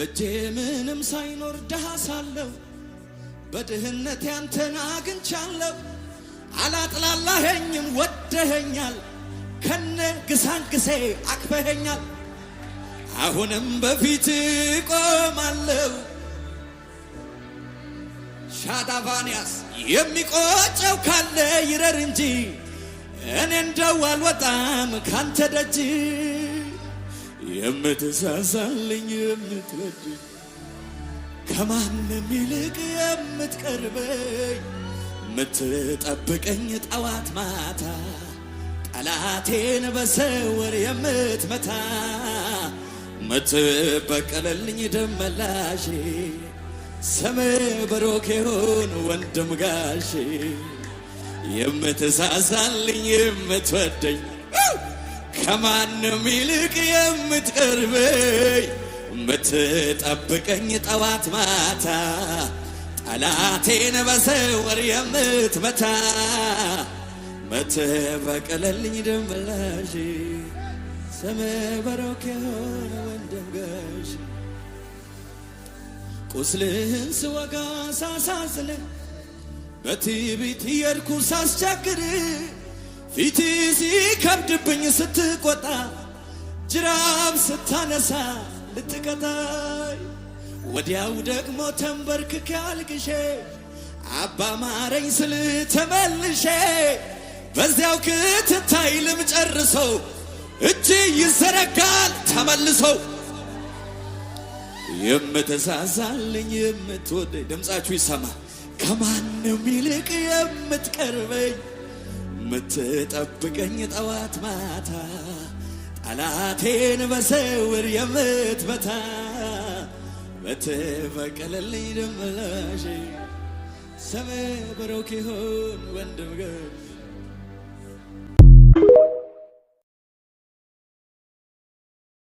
በእጄ ምንም ሳይኖር ደሃ ሳለሁ በድህነት ያንተን አግኝቻለሁ። አላጥላላኸኝም ወደኸኛል፣ ከነ ግሳንግሴ አቅፈኸኛል። አሁንም በፊት ቆማለሁ። ሻዳቫንያስ የሚቆጨው ካለ ይረር እንጂ እኔ እንደው አልወጣም ካንተ ደጅ። የምትሳሳልኝ የምትወድ ከማንም ይልቅ የምትቀርበኝ የምትጠብቀኝ ጠዋት ማታ ጠላቴን በሰወር የምትመታ የምትበቀለልኝ ደመላሼ ስምህ ብሩክ ይሁን ወንድም ጋሼ። የምትሳሳልኝ የምትወደኝ ከማንም ይልቅ የምትቀርበኝ የምትጠብቀኝ ጠዋት ማታ ጠላቴን በሰወር የምትመታ የምትበቀለልኝ ደመላሼ ስምህ ብሩክ ይሁን ወንድም ጋሼ። ቁስልህን ስወጋ ሳሳዝንህ በትዕቢት የርኩ ሳስቸግር ፊት ሲከብድብኝ ስትቆጣ ጅራፍ ስታነሳ ልትቀጣይ ወዲያው ደግሞ ተንበርክኬ አልቅሼ አባ ማረኝ ስል ተመልሼ በዚያው ክትታይ ልምጨርሶ እጅ ይዘረጋል ተመልሶ። የምትሳሳልኝ የምትወደኝ ድምፃችሁ ይሰማ ከማንም ይልቅ የምትቀርበኝ የምትጠብቀኝ ጠዋት ማታ ጠላቴን በሰውር የምትመታ የምትበቀለልኝ ደመላሼ ስምህ ብሩክ ይሁን ወንድም ጋሼ።